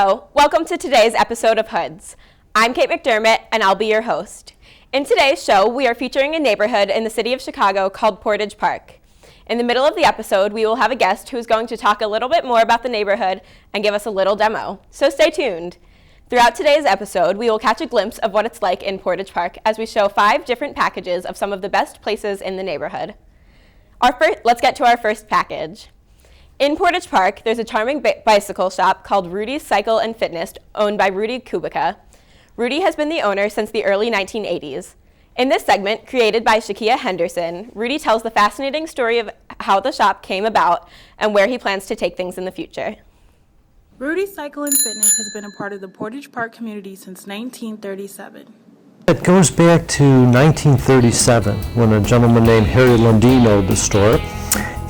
Hello, welcome to today's episode of HOODS. I'm Kate McDermott, and I'll be your host. In today's show, we are featuring a neighborhood in the city of Chicago called Portage Park. In the middle of the episode, we will have a guest who's going to talk a little bit more about the neighborhood and give us a little demo, so stay tuned. Throughout today's episode, we will catch a glimpse of what it's like in Portage Park as we show 5 different packages of some of the best places in the neighborhood. Let's get to our first package. In Portage Park, there's a charming bicycle shop called Rudy's Cycle and Fitness, owned by Rudy Kubica. Rudy has been the owner since the early 1980s. In this segment, created by Shakia Henderson, Rudy tells the fascinating story of how the shop came about and where he plans to take things in the future. Rudy's Cycle and Fitness has been a part of the Portage Park community since 1937. It goes back to 1937 when a gentleman named Harry Lundeen owned the store.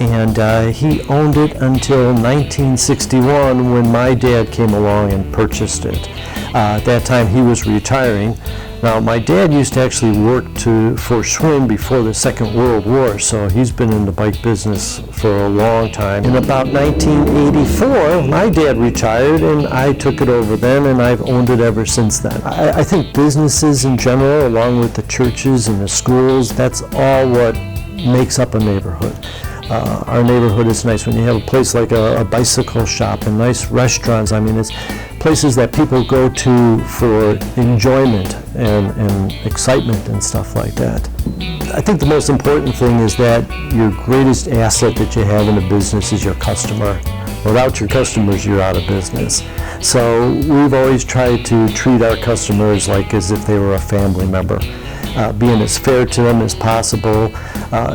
And he owned it until 1961 when my dad came along and purchased it. At that time he was retiring. Now my dad used to actually work for Schwinn before the Second World War, so he's been in the bike business for a long time. In about 1984, my dad retired and I took it over then, and I've owned it ever since then. I think businesses in general, along with the churches and the schools, that's all what makes up a neighborhood. Our neighborhood is nice when you have a place like a bicycle shop and nice restaurants. I mean, it's places that people go to for enjoyment and excitement and stuff like that. I think the most important thing is that your greatest asset that you have in a business is your customer. Without your customers, you're out of business. So we've always tried to treat our customers like as if they were a family member. Being as fair to them as possible.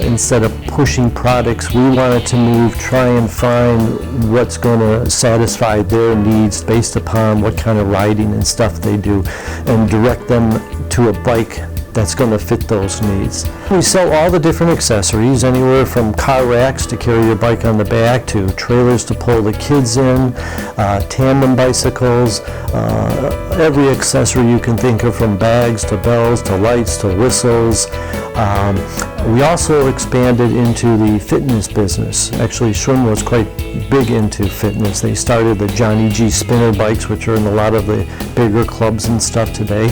Instead of pushing products, we wanted to try and find what's going to satisfy their needs based upon what kind of riding and stuff they do, and direct them to a bike that's going to fit those needs. We sell all the different accessories, anywhere from car racks to carry your bike on the back, to trailers to pull the kids in, tandem bicycles, every accessory you can think of, from bags to bells to lights to whistles. We also expanded into the fitness business. Actually, Schwinn was quite big into fitness. They started the Johnny G spinner bikes, which are in a lot of the bigger clubs and stuff today.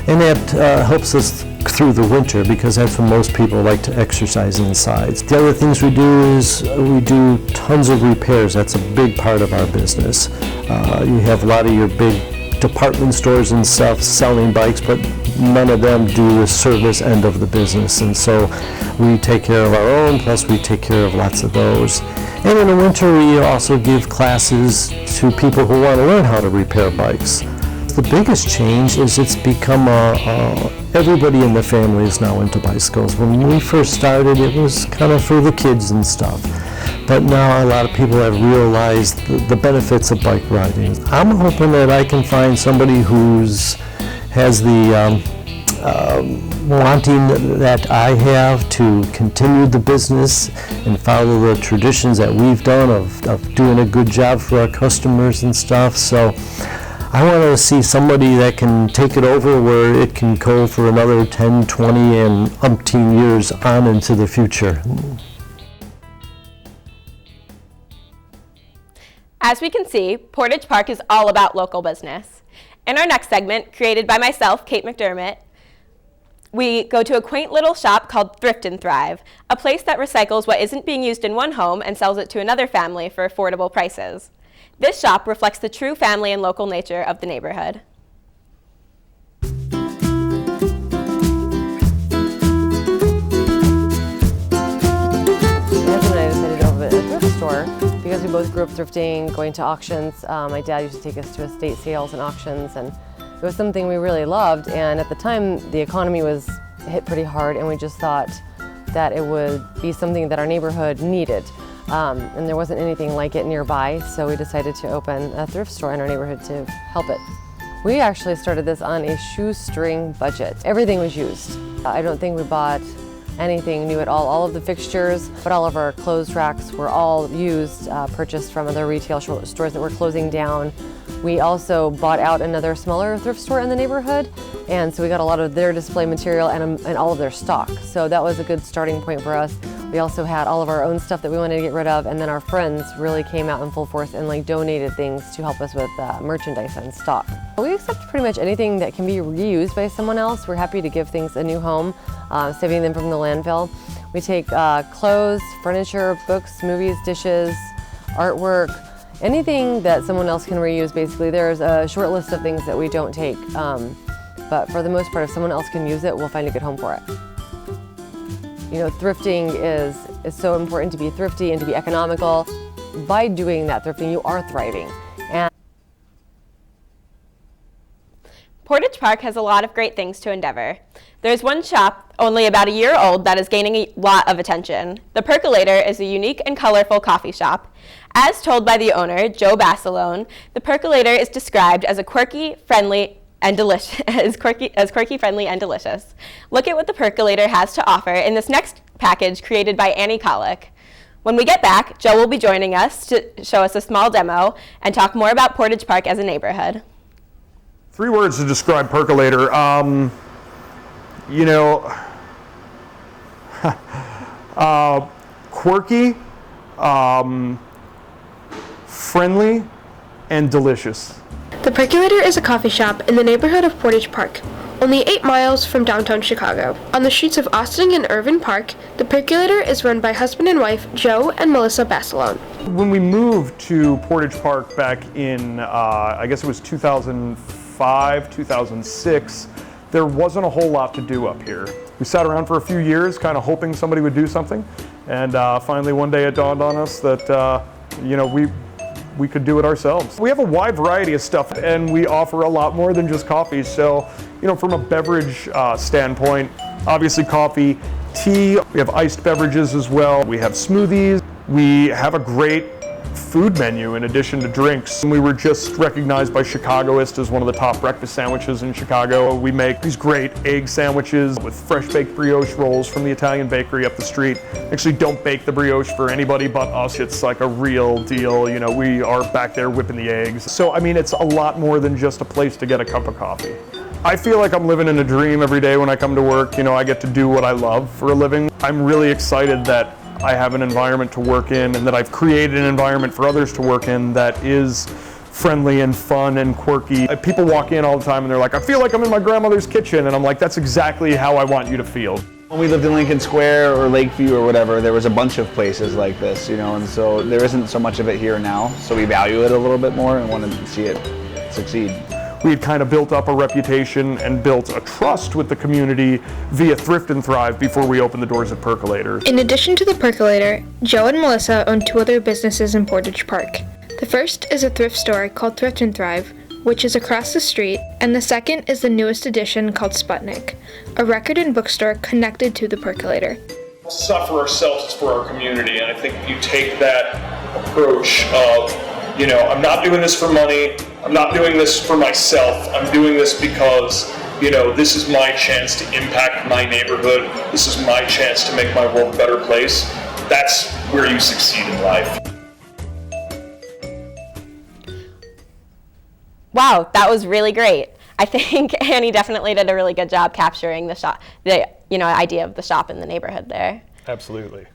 And that helps us through the winter, because that's when most people like to exercise inside. The other things we do is we do tons of repairs. That's a big part of our business. You have a lot of your big department stores and stuff selling bikes, but none of them do the service end of the business, and so we take care of our own, plus we take care of lots of those. And in the winter we also give classes to people who want to learn how to repair bikes. The biggest change is it's become everybody in the family is now into bicycles. When we first started, it was kind of for the kids and stuff. But now a lot of people have realized the benefits of bike riding. I'm hoping that I can find somebody has the wanting that I have to continue the business and follow the traditions that we've done of doing a good job for our customers and stuff. So I want to see somebody that can take it over where it can go for another 10, 20, and umpteen years on into the future. As we can see, Portage Park is all about local business. In our next segment, created by myself, Kate McDermott, we go to a quaint little shop called Thrift and Thrive, a place that recycles what isn't being used in one home and sells it to another family for affordable prices. This shop reflects the true family and local nature of the neighborhood. My husband and I decided to open a thrift store because we both grew up thrifting, going to auctions. My dad used to take us to estate sales and auctions, and it was something we really loved. And at the time, the economy was hit pretty hard, and we just thought that it would be something that our neighborhood needed. And there wasn't anything like it nearby, so we decided to open a thrift store in our neighborhood to help it. We actually started this on a shoestring budget. Everything was used. I don't think we bought anything new at all. All of the fixtures, but all of our clothes racks were all used, purchased from other retail stores that were closing down. We also bought out another smaller thrift store in the neighborhood, and so we got a lot of their display material and all of their stock. So that was a good starting point for us. We also had all of our own stuff that we wanted to get rid of, and then our friends really came out in full force and like donated things to help us with merchandise and stock. We accept pretty much anything that can be reused by someone else. We're happy to give things a new home, saving them from the landfill. We take clothes, furniture, books, movies, dishes, artwork, anything that someone else can reuse. Basically, there's a short list of things that we don't take, but for the most part, if someone else can use it, we'll find a good home for it. You know, thrifting is so important, to be thrifty and to be economical. By doing that thrifting, you are thriving. And Portage Park has a lot of great things to endeavor. There's one shop only about a year old that is gaining a lot of attention. The Percolator is a unique and colorful coffee shop. As told by the owner, Joe Basilone, the Percolator is described as a quirky, friendly, and delicious. Friendly, and delicious. Look at what the Percolator has to offer in this next package created by Annie Collick. When we get back, Joe will be joining us to show us a small demo and talk more about Portage Park as a neighborhood. 3 words to describe Percolator. You know, quirky, friendly, and delicious. The Percolator is a coffee shop in the neighborhood of Portage Park, only 8 miles from downtown Chicago. On the streets of Austin and Irvin Park, the Percolator is run by husband and wife Joe and Melissa Basilone. When we moved to Portage Park back in, I guess it was 2005, 2006, there wasn't a whole lot to do up here. We sat around for a few years kind of hoping somebody would do something, and finally one day it dawned on us that, you know, we could do it ourselves. We have a wide variety of stuff, and we offer a lot more than just coffee. So, you know, from a beverage standpoint, obviously coffee, tea, we have iced beverages as well. We have smoothies. We have a great food menu in addition to drinks. We were just recognized by Chicagoist as one of the top breakfast sandwiches in Chicago. We make these great egg sandwiches with fresh baked brioche rolls from the Italian bakery up the street. Actually don't bake the brioche for anybody but us. It's like a real deal. You know, we are back there whipping the eggs. So, I mean, it's a lot more than just a place to get a cup of coffee. I feel like I'm living in a dream every day when I come to work. You know, I get to do what I love for a living. I'm really excited that I have an environment to work in and that I've created an environment for others to work in that is friendly and fun and quirky. People walk in all the time and they're like, I feel like I'm in my grandmother's kitchen, and I'm like, that's exactly how I want you to feel. When we lived in Lincoln Square or Lakeview or whatever, there was a bunch of places like this, you know, and so there isn't so much of it here now, so we value it a little bit more and want to see it succeed. We had kind of built up a reputation and built a trust with the community via Thrift and Thrive before we opened the doors at Percolator. In addition to the Percolator, Joe and Melissa own 2 other businesses in Portage Park. The first is a thrift store called Thrift and Thrive, which is across the street, and the second is the newest addition called Sputnik, a record and bookstore connected to the Percolator. It's not for ourselves, it's for our community, and I think if you take that approach of, you know, I'm not doing this for money, I'm not doing this for myself, I'm doing this because, you know, this is my chance to impact my neighborhood, this is my chance to make my world a better place, that's where you succeed in life. Wow, that was really great. I think Annie definitely did a really good job capturing the shop, idea of the shop in the neighborhood there. Absolutely.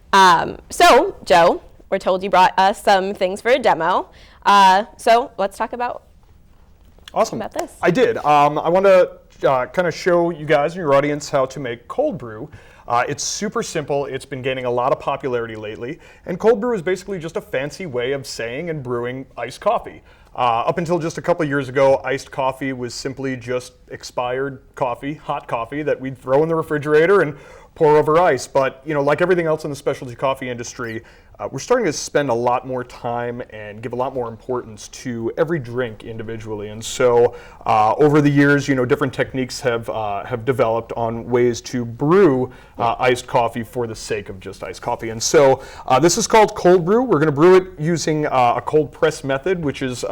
So, Joe, we're told you brought us some things for a demo. So let's talk about this. I did. I want to kind of show you guys and your audience how to make cold brew. It's super simple. It's been gaining a lot of popularity lately. And cold brew is basically just a fancy way of saying and brewing iced coffee. Up until just a couple years ago, iced coffee was simply just expired coffee, hot coffee that we'd throw in the refrigerator and pour over ice. But, you know, like everything else in the specialty coffee industry, we're starting to spend a lot more time and give a lot more importance to every drink individually. And so over the years, you know, different techniques have developed on ways to brew iced coffee for the sake of just iced coffee. And so this is called cold brew. We're going to brew it using a cold press method, which is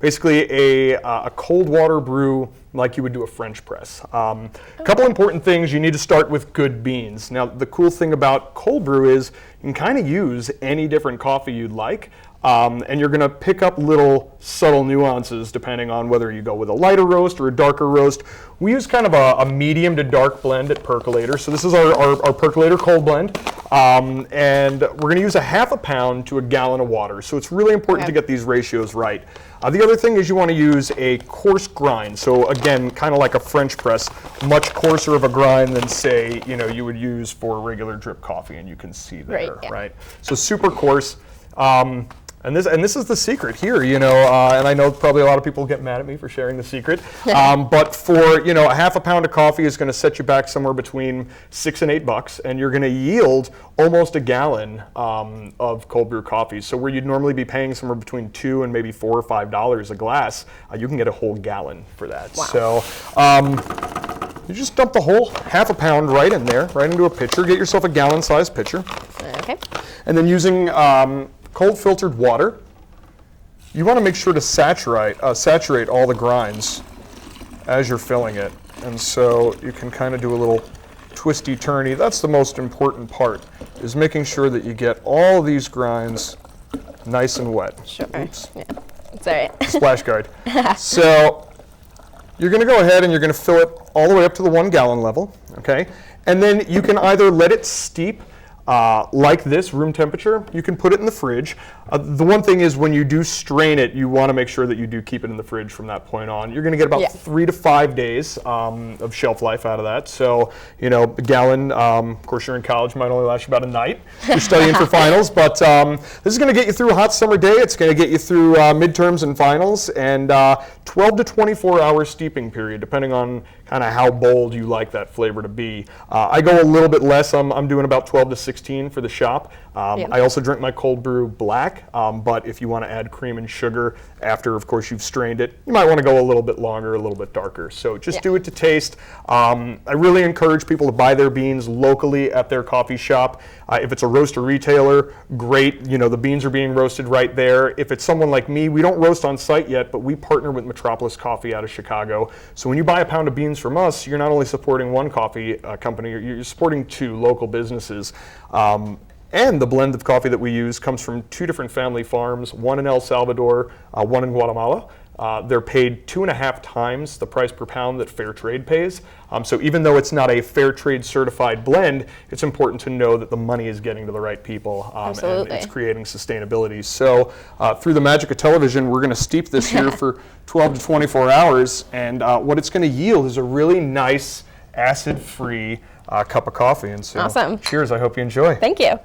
basically a cold water brew like you would do a French press. A couple important things: you need to start with good beans. Now, the cool thing about cold brew is you can kind of use any different coffee you'd like, and you're gonna pick up little subtle nuances depending on whether you go with a lighter roast or a darker roast. We use kind of a medium to dark blend at Percolator. So this is our Percolator cold blend. And we're going to use a half a pound to a gallon of water. So it's really important to get these ratios right. The other thing is you want to use a coarse grind. So again, kind of like a French press, much coarser of a grind than say, you would use for regular drip coffee, and you can see there, right? So super coarse. And this is the secret here, and I know probably a lot of people get mad at me for sharing the secret, but for, a half a pound of coffee is going to set you back somewhere between $6 and $8, and you're going to yield almost a gallon of cold brew coffee. So where you'd normally be paying somewhere between $2 and maybe $4 or $5 a glass, you can get a whole gallon for that. Wow. So you just dump the whole half a pound right in there, right into a pitcher. Get yourself a gallon-sized pitcher. Okay. And then using cold filtered water, you want to make sure to saturate all the grinds as you're filling it. And so you can kind of do a little twisty turny. That's the most important part, is making sure that you get all of these grinds nice and wet. Sure. Oops. Yeah. It's all right. Splash guard. So you're going to go ahead and you're going to fill it all the way up to the 1 gallon level, okay? And then you can either let it steep like this, room temperature. You can put it in the fridge. The one thing is, when you do strain it, you want to make sure that you do keep it in the fridge from that point on. You're going to get about 3 to 5 days of shelf life out of that. So, a gallon, of course you're in college, might only last you about a night. You're studying for finals, but this is going to get you through a hot summer day. It's going to get you through midterms and finals, and 12 to 24 hour steeping period, depending on kind of how bold you like that flavor to be. I go a little bit less. I'm doing about 12 to 16 for the shop. I also drink my cold brew black, but if you want to add cream and sugar after, of course, you've strained it, you might want to go a little bit longer, a little bit darker. So just do it to taste. I really encourage people to buy their beans locally at their coffee shop. If it's a roaster retailer, great. The beans are being roasted right there. If it's someone like me, we don't roast on site yet, but we partner with Metropolis Coffee out of Chicago. So when you buy a pound of beans from us, you're not only supporting one coffee company, you're supporting 2 local businesses. And the blend of coffee that we use comes from 2 different family farms, one in El Salvador, one in Guatemala. They're paid 2.5 times the price per pound that Fair Trade pays. So even though it's not a Fair Trade certified blend, it's important to know that the money is getting to the right people, and it's creating sustainability. So through the magic of television, we're going to steep this here for 12 to 24 hours, and what it's going to yield is a really nice acid-free cup of coffee. And so, awesome. Cheers! I hope you enjoy. Thank you.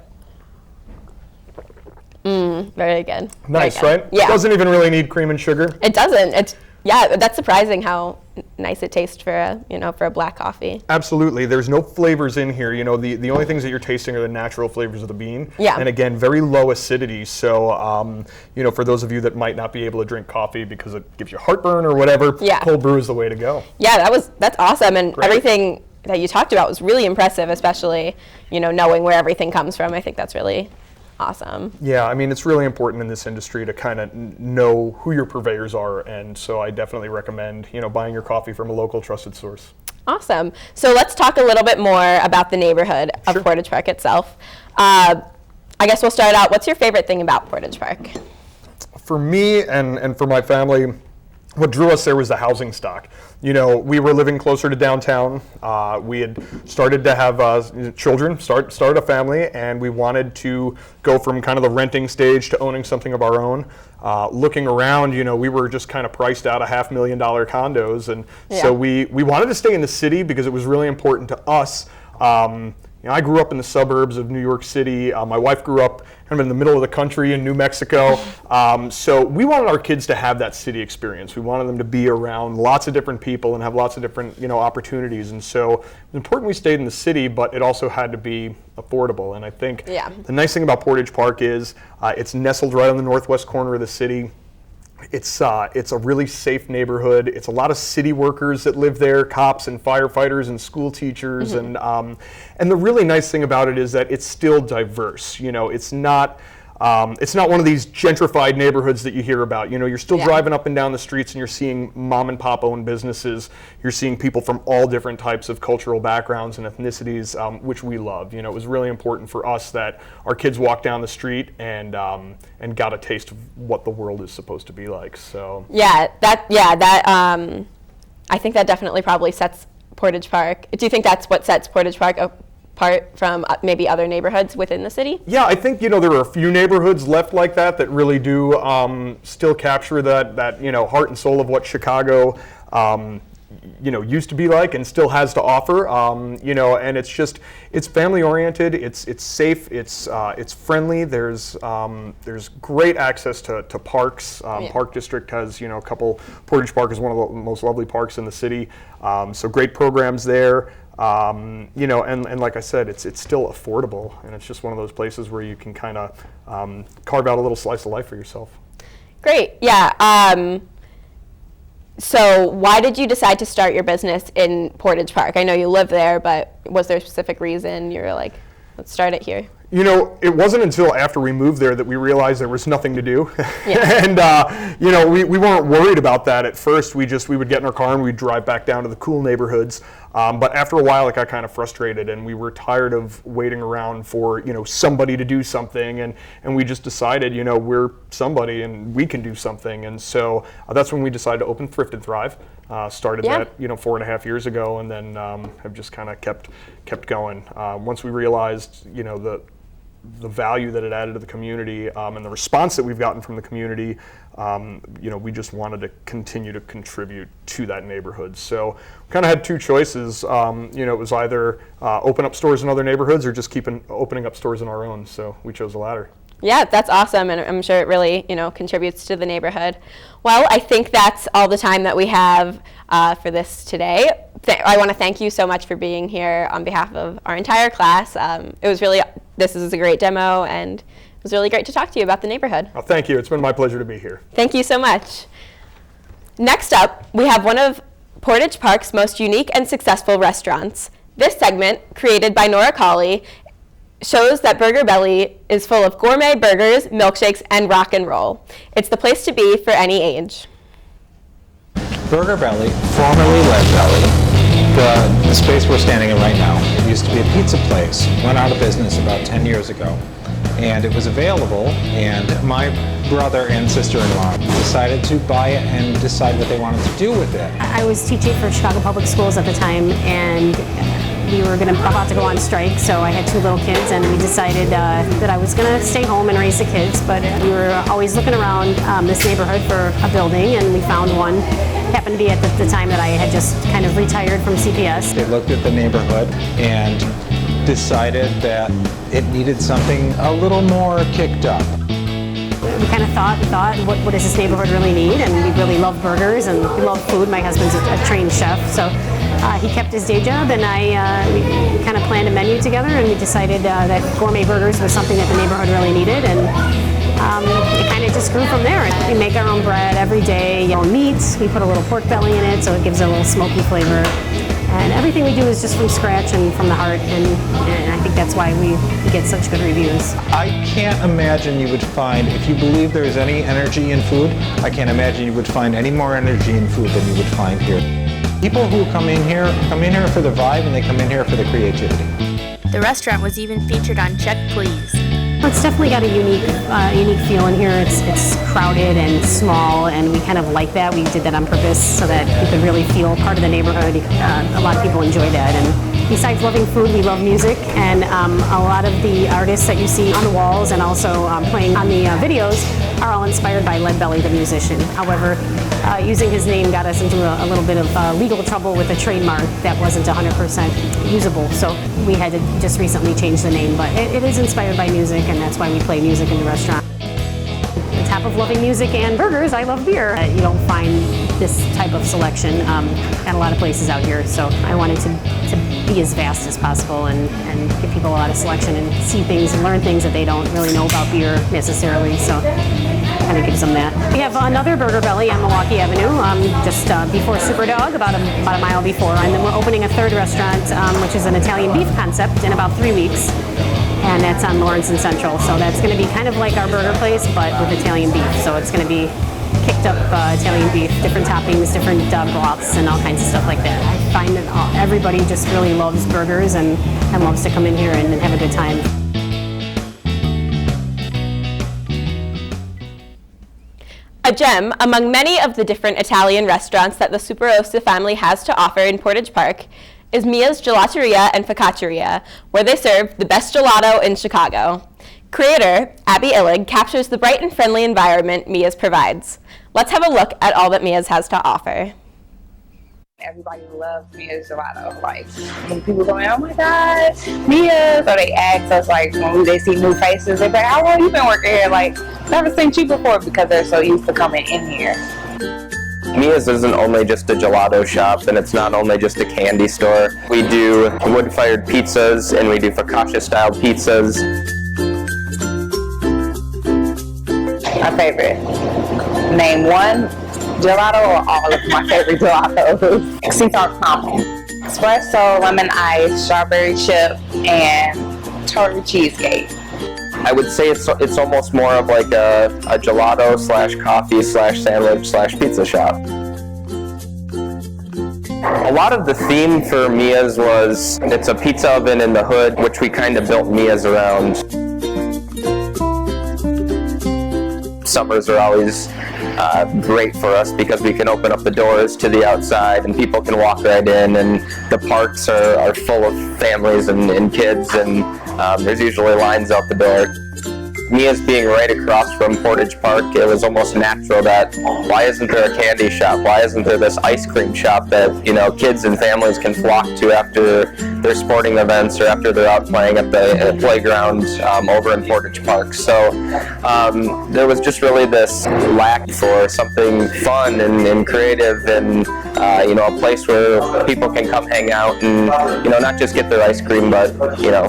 Very good. Nice, very good. Right? Yeah. It doesn't even really need cream and sugar. It doesn't. That's surprising how nice it tastes for a black coffee. Absolutely. There's no flavors in here. The only things that you're tasting are the natural flavors of the bean. Yeah. And again, very low acidity. So, for those of you that might not be able to drink coffee because it gives you heartburn or whatever, cold brew is the way to go. Yeah, that's awesome. And Great. Everything that you talked about was really impressive, especially, knowing where everything comes from. I think that's really awesome. Yeah, I mean, it's really important in this industry to kind of know who your purveyors are, and so I definitely recommend, buying your coffee from a local trusted source. Awesome. So let's talk a little bit more about the neighborhood of Portage Park itself. I guess we'll start out. What's your favorite thing about Portage Park? For me and for my family, what drew us there was the housing stock. We were living closer to downtown. We had started to have children, start a family, and we wanted to go from kind of the renting stage to owning something of our own. Looking around, we were just kind of priced out of $500,000 condos, and so we wanted to stay in the city because it was really important to us. I grew up in the suburbs of New York City. My wife grew up kind of in the middle of the country in New Mexico. So we wanted our kids to have that city experience. We wanted them to be around lots of different people and have lots of different, opportunities. And so it was important we stayed in the city, but it also had to be affordable. And I think the nice thing about Portage Park is it's nestled right on the northwest corner of the city. It's a really safe neighborhood. It's a lot of city workers that live there, cops and firefighters and school teachers, and the really nice thing about it is that it's still diverse. It's not one of these gentrified neighborhoods that you hear about. You're still driving up and down the streets and you're seeing mom and pop owned businesses. You're seeing people from all different types of cultural backgrounds and ethnicities, which we love. It was really important for us that our kids walked down the street and got a taste of what the world is supposed to be like. So I think that definitely probably sets Portage Park. Do you think that's what sets Portage Park apart from maybe other neighborhoods within the city? Yeah, I think, there are a few neighborhoods left like that really do still capture that heart and soul of what Chicago used to be like and still has to offer, and it's family oriented, it's safe, it's friendly. There's great access to parks. Park District has a couple. Portage Park is one of the most lovely parks in the city, so great programs there. And like I said, it's still affordable, and it's just one of those places where you can kind of carve out a little slice of life for yourself. Great, yeah. So why did you decide to start your business in Portage Park? I know you live there, but was there a specific reason you were like, let's start it here? It wasn't until after we moved there that we realized there was nothing to do. Yeah. And, we weren't worried about that at first. We would get in our car and we'd drive back down to the cool neighborhoods. But after a while, it got kind of frustrated, and we were tired of waiting around for, somebody to do something. And we just decided, we're somebody and we can do something. And so that's when we decided to open Thrift and Thrive. Started that, 4.5 years ago, and then have just kind of kept going. Once we realized, the value that it added to the community and the response that we've gotten from the community, we just wanted to continue to contribute to that neighborhood. So we kind of had two choices. It was either open up stores in other neighborhoods or just keep opening up stores in our own. So we chose the latter. Yeah, that's awesome, and I'm sure it really, contributes to the neighborhood. Well, I think that's all the time that we have for this today. I want to thank you so much for being here on behalf of our entire class. This is a great demo, and it was really great to talk to you about the neighborhood. Oh, thank you. It's been my pleasure to be here. Thank you so much. Next up, we have one of Portage Park's most unique and successful restaurants. This segment, created by Nora Cawley, shows that Burger Belly is full of gourmet burgers, milkshakes, and rock and roll. It's the place to be for any age. Burger Belly, formerly Lead Belly, the space we're standing in right now, it used to be a pizza place, went out of business about 10 years ago, and it was available, and my brother and sister-in-law decided to buy it and decide what they wanted to do with it. I was teaching for Chicago Public Schools at the time, and we were about to go on strike, so I had 2 little kids, and we decided that I was going to stay home and raise the kids, but we were always looking around this neighborhood for a building, and we found one. Happened to be at the time that I had just kind of retired from CPS. They looked at the neighborhood and decided that it needed something a little more kicked up. We kind of thought, what does this neighborhood really need? And we really love burgers and we love food. My husband's a trained chef, so he kept his day job, and we kind of planned a menu together, and we decided that gourmet burgers was something that the neighborhood really needed, and it kind of just grew from there. We make our own bread every day, our own meats. We put a little pork belly in it, so it gives it a little smoky flavor. And everything we do is just from scratch and from the heart, and I think that's why we get such good reviews. I can't imagine you would find, if you believe there is any energy in food, I can't imagine you would find any more energy in food than you would find here. People who come in here for the vibe, and they come in here for the creativity. The restaurant was even featured on Check Please. It's definitely got a unique feel in here. It's crowded and small, and we kind of like that. We did that on purpose so that you could really feel part of the neighborhood. A lot of people enjoy that. And besides loving food, we love music, and a lot of the artists that you see on the walls and also playing on the videos are all inspired by Lead Belly, the musician. However, using his name got us into a little bit of legal trouble with a trademark that wasn't 100% usable. So we had to just recently change the name, but it is inspired by music, and that's why we play music in the restaurant. On top of loving music and burgers, I love beer. You don't find this type of selection at a lot of places out here, so I wanted to be as vast as possible and give people a lot of selection and see things and learn things that they don't really know about beer necessarily, so kind of gives them that. We have another Burger Belly on Milwaukee Avenue, just before Superdog, about a mile before, and then we're opening a third restaurant, which is an Italian beef concept, in about 3 weeks. And that's on Lawrence and Central. So that's going to be kind of like our burger place, but with Italian beef. So it's going to be kicked up Italian beef, different toppings, different broths, and all kinds of stuff like that. I find that everybody just really loves burgers and loves to come in here and have a good time. A gem among many of the different Italian restaurants that the Superosa family has to offer in Portage Park is Mia's Gelateria and Focacceria, where they serve the best gelato in Chicago. Creator, Abby Illig, captures the bright and friendly environment Mia's provides. Let's have a look at all that Mia's has to offer. Everybody loves Mia's gelato. Like, when people go in, oh my God, Mia's. So they ask us, like, when they see new faces, they're like, how long you been working here? Like, never seen you before, because they're so used to coming in here. Mia's isn't only just a gelato shop, and it's not only just a candy store. We do wood-fired pizzas, and we do focaccia-style pizzas. My favorite. Name one gelato or all of my favorite gelatos. Sea salt caramel, espresso, lemon ice, strawberry chip, and turtle cheesecake. I would say it's almost more of like a gelato slash coffee slash sandwich slash pizza shop. A lot of the theme for Mia's was, it's a pizza oven in the hood, which we kind of built Mia's around. Summers are always great for us because we can open up the doors to the outside and people can walk right in, and the parks are full of families and kids, and there's usually lines out the door. Mia's being right across from Portage Park, it was almost natural that, why isn't there a candy shop? Why isn't there this ice cream shop that, you know, kids and families can flock to after their sporting events or after they're out playing at the playground over in Portage Park? So there was just really this lack for something fun and creative, and you know, a place where people can come hang out and, you know, not just get their ice cream, but, you know,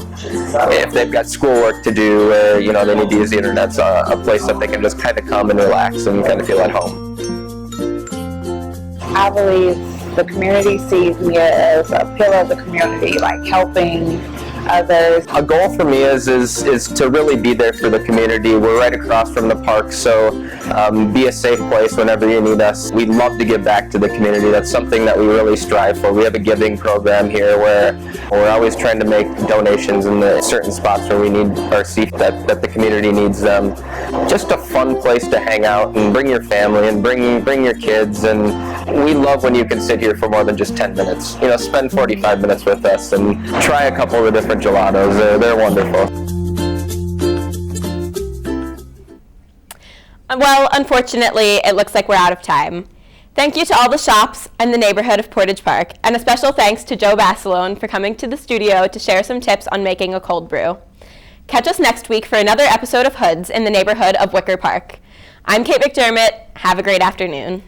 if they've got schoolwork to do or, you know, they need to use the internet, it's a place that they can just kind of come and relax and kind of feel at home. I believe the community sees Mia as a pillar of the community, like helping others. A goal for me is to really be there for the community. We're right across from the park, so be a safe place whenever you need us. We love to give back to the community. That's something that we really strive for. We have a giving program here where we're always trying to make donations in the certain spots where we need or see that the community needs them. Just a fun place to hang out and bring your family and bring your kids, and we love when you can sit here for more than just 10 minutes. You know, spend 45 minutes with us and try a couple of the different gelatos. They're wonderful. Well, unfortunately, it looks like we're out of time. Thank you to all the shops and the neighborhood of Portage Park, and a special thanks to Joe Basilone for coming to the studio to share some tips on making a cold brew. Catch us next week for another episode of HOODS in the neighborhood of Wicker Park. I'm Kate McDermott. Have a great afternoon.